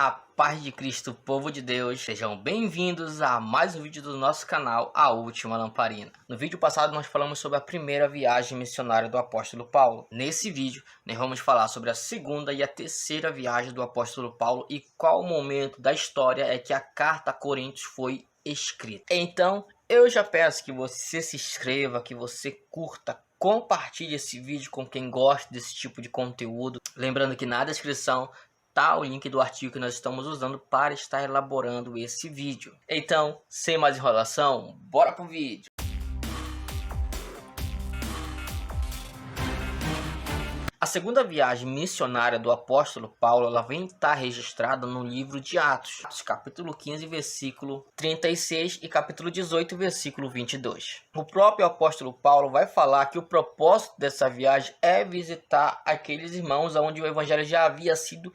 A paz de Cristo, povo de Deus, sejam bem-vindos a mais um vídeo do nosso canal, A Última Lamparina. No vídeo passado nós falamos sobre a primeira viagem missionária do apóstolo Paulo. Nesse vídeo nós vamos falar sobre a segunda e a terceira viagem do apóstolo Paulo e qual momento da história é que a carta a Coríntios foi escrita. Então eu já peço que você se inscreva, que você curta, compartilhe esse vídeo com quem gosta desse tipo de conteúdo. Lembrando que na descrição tá o link do artigo que nós estamos usando para estar elaborando esse vídeo. Então, sem mais enrolação, bora pro vídeo. A segunda viagem missionária do apóstolo Paulo, ela vem estar registrada no livro de Atos, capítulo 15, versículo 36 e capítulo 18, versículo 22. O próprio apóstolo Paulo vai falar que o propósito dessa viagem é visitar aqueles irmãos onde o evangelho já havia sido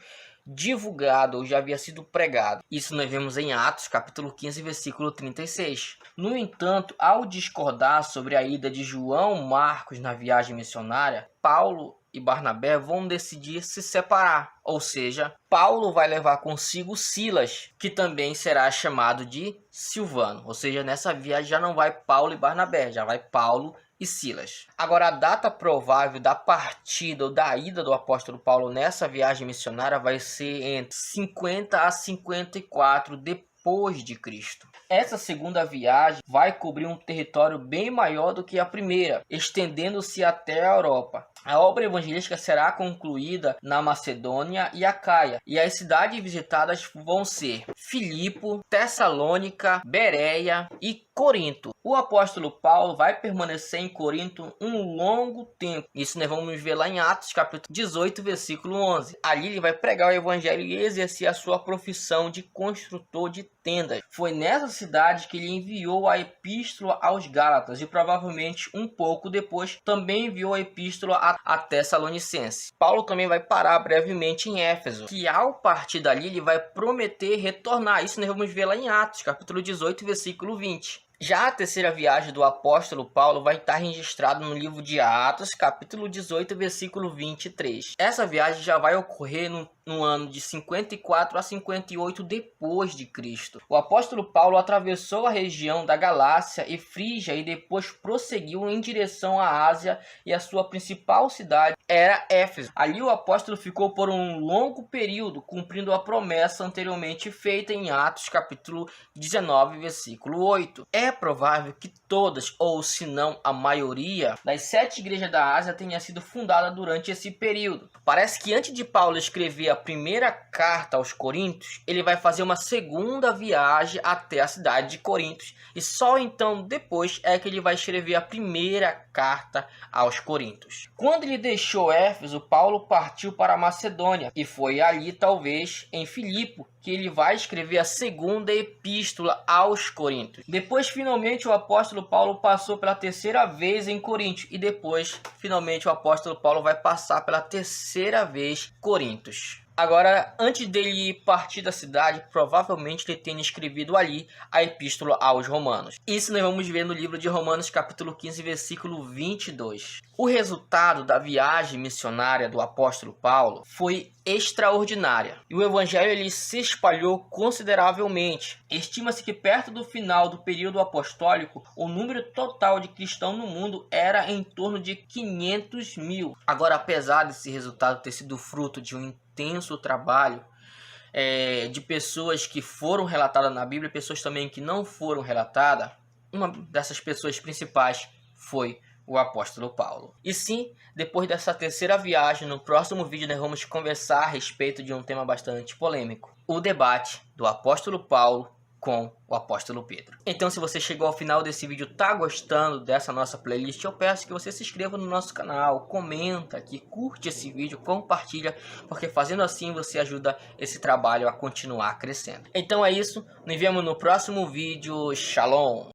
divulgado ou já havia sido pregado. Isso nós vemos em Atos, capítulo 15, versículo 36. No entanto, ao discordar sobre a ida de João Marcos na viagem missionária, Paulo e Barnabé vão decidir se separar, ou seja, Paulo vai levar consigo Silas, que também será chamado de Silvano, ou seja, nessa viagem já não vai Paulo e Barnabé, já vai Paulo e Silas. Agora, a data provável da partida ou da ida do apóstolo Paulo nessa viagem missionária vai ser entre 50 a 54 depois de Cristo. Essa segunda viagem vai cobrir um território bem maior do que a primeira, estendendo-se até a Europa. A obra evangelística será concluída na Macedônia e Acaia, e as cidades visitadas vão ser Filipo, Tessalônica, Bereia e Corinto. O apóstolo Paulo vai permanecer em Corinto um longo tempo. Isso nós vamos ver lá em Atos, capítulo 18, versículo 11. Ali ele vai pregar o evangelho e exercer a sua profissão de construtor de tendas. Foi nessa cidade que ele enviou a epístola aos Gálatas e provavelmente um pouco depois também enviou a epístola a Tessalonicenses. Paulo também vai parar brevemente em Éfeso, que ao partir dali ele vai prometer retornar. Isso nós vamos ver lá em Atos, capítulo 18, versículo 20. Já a terceira viagem do apóstolo Paulo vai estar registrada no livro de Atos, capítulo 18, versículo 23. Essa viagem já vai ocorrer no ano de 54 a 58 depois de Cristo. O apóstolo Paulo atravessou a região da Galácia e Frígia e depois prosseguiu em direção à Ásia, e a sua principal cidade era Éfeso. Ali o apóstolo ficou por um longo período, cumprindo a promessa anteriormente feita em Atos, capítulo 19, versículo 8. É provável que todas, ou se não a maioria, das 7 igrejas da Ásia tenha sido fundada durante esse período. Parece que antes de Paulo escrever a primeira carta aos Coríntios, ele vai fazer uma segunda viagem até a cidade de Corintos, e só então depois é que ele vai escrever a primeira carta aos Coríntios. Quando ele deixou Éfeso, Paulo partiu para a Macedônia, e foi ali, talvez, em Filipo, que ele vai escrever a segunda epístola aos Coríntios. Depois, finalmente, o apóstolo Paulo passou pela terceira vez em Coríntios. E depois, finalmente, o apóstolo Paulo vai passar pela terceira vez em Coríntios. Agora, antes dele partir da cidade, provavelmente ele tenha escrevido ali a epístola aos Romanos. Isso nós vamos ver no livro de Romanos, capítulo 15, versículo 22. O resultado da viagem missionária do apóstolo Paulo foi extraordinária, e o evangelho ele se espalhou consideravelmente. Estima-se que perto do final do período apostólico, o número total de cristãos no mundo era em torno de 500 mil. Agora, apesar desse resultado ter sido fruto de um intenso trabalho de pessoas que foram relatadas na Bíblia, pessoas também que não foram relatadas, uma dessas pessoas principais foi o apóstolo Paulo. E sim, depois dessa terceira viagem, no próximo vídeo nós vamos conversar a respeito de um tema bastante polêmico: o debate do apóstolo Paulo com o apóstolo Pedro. Então, se você chegou ao final desse vídeo, tá gostando dessa nossa playlist, eu peço que você se inscreva no nosso canal, comenta aqui, curte esse vídeo, compartilha, porque fazendo assim você ajuda esse trabalho a continuar crescendo. Então é isso, nos vemos no próximo vídeo. Shalom!